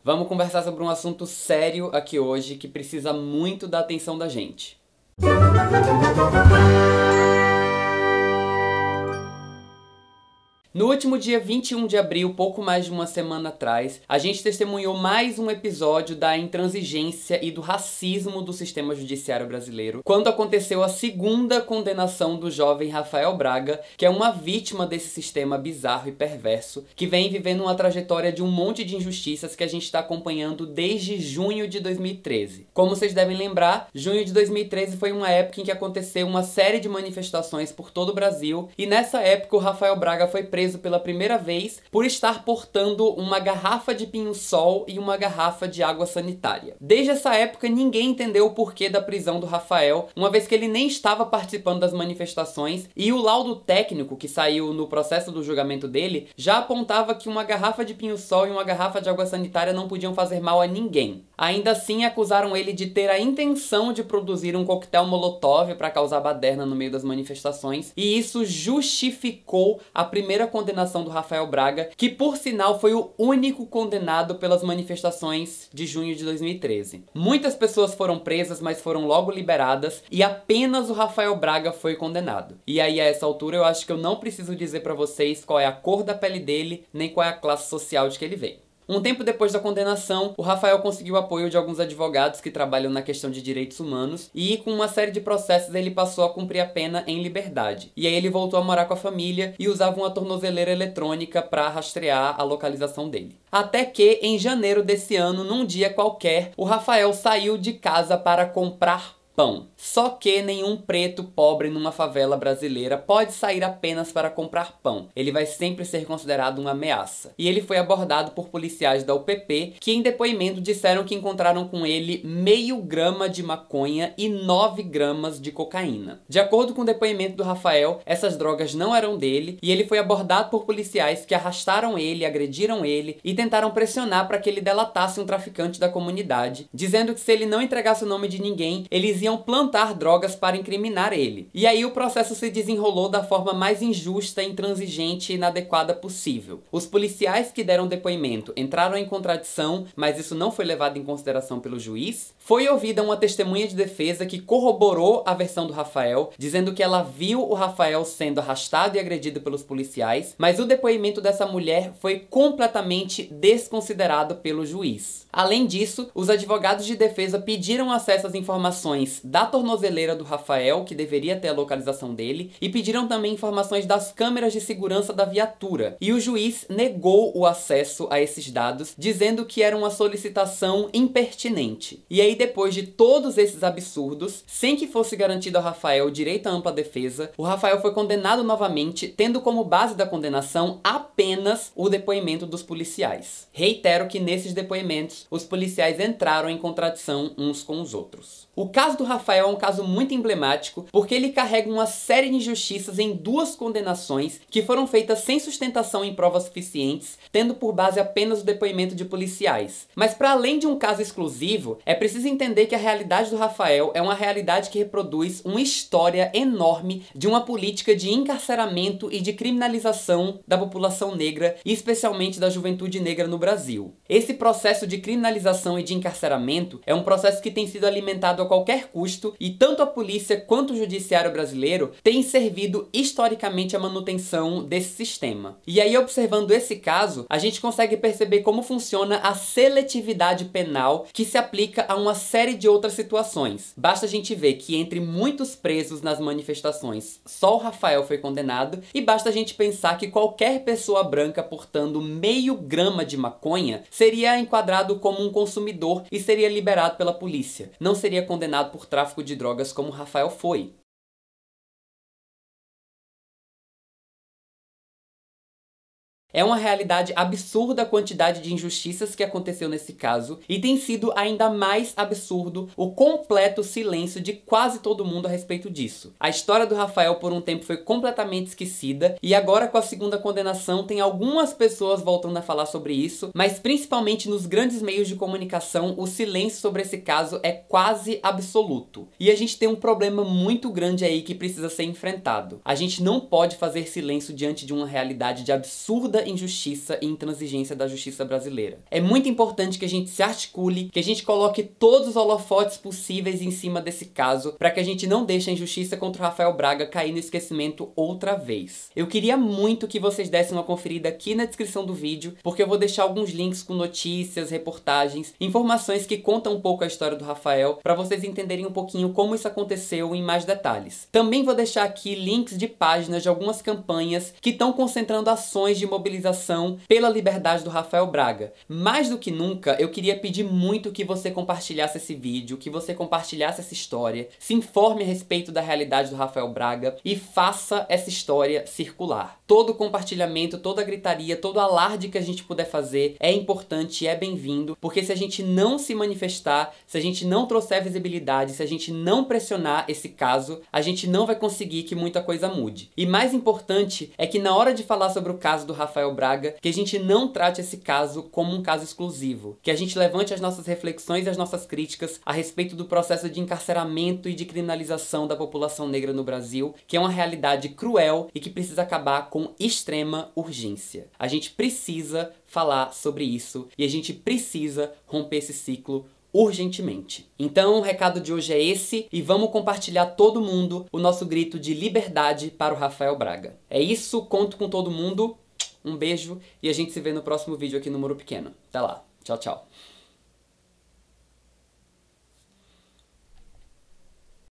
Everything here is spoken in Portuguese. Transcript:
Vamos conversar sobre um assunto sério aqui hoje que precisa muito da atenção da gente. No último dia 21 de abril, pouco mais de uma semana atrás, a gente testemunhou mais um episódio da intransigência e do racismo do sistema judiciário brasileiro, quando aconteceu a segunda condenação do jovem Rafael Braga, que é uma vítima desse sistema bizarro e perverso, que vem vivendo uma trajetória de um monte de injustiças que a gente está acompanhando desde junho de 2013. Como vocês devem lembrar, junho de 2013 foi uma época em que aconteceu uma série de manifestações por todo o Brasil, e nessa época o Rafael Braga foi preso pela primeira vez por estar portando uma garrafa de pinho-sol e uma garrafa de água sanitária. Desde essa época ninguém entendeu o porquê da prisão do Rafael, uma vez que ele nem estava participando das manifestações, e o laudo técnico que saiu no processo do julgamento dele já apontava que uma garrafa de pinho-sol e uma garrafa de água sanitária não podiam fazer mal a ninguém. Ainda assim acusaram ele de ter a intenção de produzir um coquetel molotov para causar baderna no meio das manifestações, e isso justificou a primeira condenação do Rafael Braga, que por sinal foi o único condenado pelas manifestações de junho de 2013. Muitas pessoas foram presas, mas foram logo liberadas, e apenas o Rafael Braga foi condenado. E aí a essa altura eu acho que eu não preciso dizer pra vocês qual é a cor da pele dele, nem qual é a classe social de que ele veio. Um tempo depois da condenação, o Rafael conseguiu apoio de alguns advogados que trabalham na questão de direitos humanos, e com uma série de processos ele passou a cumprir a pena em liberdade. E aí ele voltou a morar com a família e usava uma tornozeleira eletrônica para rastrear a localização dele. Até que, em janeiro desse ano, num dia qualquer, o Rafael saiu de casa para comprar pão. Só que nenhum preto pobre numa favela brasileira pode sair apenas para comprar pão. Ele vai sempre ser considerado uma ameaça. E ele foi abordado por policiais da UPP, que em depoimento disseram que encontraram com ele meio grama de maconha e 9 gramas de cocaína. De acordo com o depoimento do Rafael, essas drogas não eram dele, e ele foi abordado por policiais que arrastaram ele, agrediram ele e tentaram pressionar para que ele delatasse um traficante da comunidade, dizendo que se ele não entregasse o nome de ninguém, eles iam plantar drogas para incriminar ele. E aí o processo se desenrolou da forma mais injusta, intransigente e inadequada possível. Os policiais que deram depoimento entraram em contradição, mas isso não foi levado em consideração pelo juiz. Foi ouvida uma testemunha de defesa que corroborou a versão do Rafael, dizendo que ela viu o Rafael sendo arrastado e agredido pelos policiais, mas o depoimento dessa mulher foi completamente desconsiderado pelo juiz. Além disso, os advogados de defesa pediram acesso às informações da tornozeleira do Rafael, que deveria ter a localização dele, e pediram também informações das câmeras de segurança da viatura. E o juiz negou o acesso a esses dados, dizendo que era uma solicitação impertinente. E aí, depois de todos esses absurdos, sem que fosse garantido ao Rafael direito à ampla defesa, o Rafael foi condenado novamente, tendo como base da condenação apenas o depoimento dos policiais. Reitero que nesses depoimentos, os policiais entraram em contradição uns com os outros. O caso do Rafael é um caso muito emblemático, porque ele carrega uma série de injustiças em duas condenações que foram feitas sem sustentação em provas suficientes, tendo por base apenas o depoimento de policiais. Mas para além de um caso exclusivo, é preciso entender que a realidade do Rafael é uma realidade que reproduz uma história enorme de uma política de encarceramento e de criminalização da população negra, e especialmente da juventude negra no Brasil. Esse processo de criminalização e de encarceramento é um processo que tem sido alimentado a qualquer custo, e tanto a polícia quanto o judiciário brasileiro têm servido historicamente à manutenção desse sistema. E aí, observando esse caso, a gente consegue perceber como funciona a seletividade penal que se aplica a uma série de outras situações. Basta a gente ver que entre muitos presos nas manifestações, só o Rafael foi condenado, e basta a gente pensar que qualquer pessoa branca portando meio grama de maconha seria enquadrado como um consumidor e seria liberado pela polícia. Não seria condenado por tráfico de drogas como Rafael foi. É uma realidade absurda a quantidade de injustiças que aconteceu nesse caso, e tem sido ainda mais absurdo o completo silêncio de quase todo mundo a respeito disso. A história do Rafael por um tempo foi completamente esquecida, e agora com a segunda condenação tem algumas pessoas voltando a falar sobre isso, mas principalmente nos grandes meios de comunicação o silêncio sobre esse caso é quase absoluto. E a gente tem um problema muito grande aí que precisa ser enfrentado. A gente não pode fazer silêncio diante de uma realidade de absurda muita injustiça e intransigência da justiça brasileira. É muito importante que a gente se articule, que a gente coloque todos os holofotes possíveis em cima desse caso, para que a gente não deixe a injustiça contra o Rafael Braga cair no esquecimento outra vez. Eu queria muito que vocês dessem uma conferida aqui na descrição do vídeo, porque eu vou deixar alguns links com notícias, reportagens, informações que contam um pouco a história do Rafael, para vocês entenderem um pouquinho como isso aconteceu em mais detalhes. Também vou deixar aqui links de páginas de algumas campanhas que estão concentrando ações de mobilização pela liberdade do Rafael Braga. Mais do que nunca, eu queria pedir muito que você compartilhasse esse vídeo, que você compartilhasse essa história, se informe a respeito da realidade do Rafael Braga e faça essa história circular. Todo compartilhamento, toda gritaria, todo alarde que a gente puder fazer é importante e é bem-vindo, porque se a gente não se manifestar, se a gente não trouxer visibilidade, se a gente não pressionar esse caso, a gente não vai conseguir que muita coisa mude. E mais importante é que na hora de falar sobre o caso do Rafael Braga, que a gente não trate esse caso como um caso exclusivo, que a gente levante as nossas reflexões e as nossas críticas a respeito do processo de encarceramento e de criminalização da população negra no Brasil, que é uma realidade cruel e que precisa acabar com extrema urgência. A gente precisa falar sobre isso e a gente precisa romper esse ciclo urgentemente. Então o recado de hoje é esse e vamos compartilhar todo mundo o nosso grito de liberdade para o Rafael Braga. É isso, conto com todo mundo, um beijo e a gente se vê no próximo vídeo aqui no Muro Pequeno. Até lá, tchau, tchau.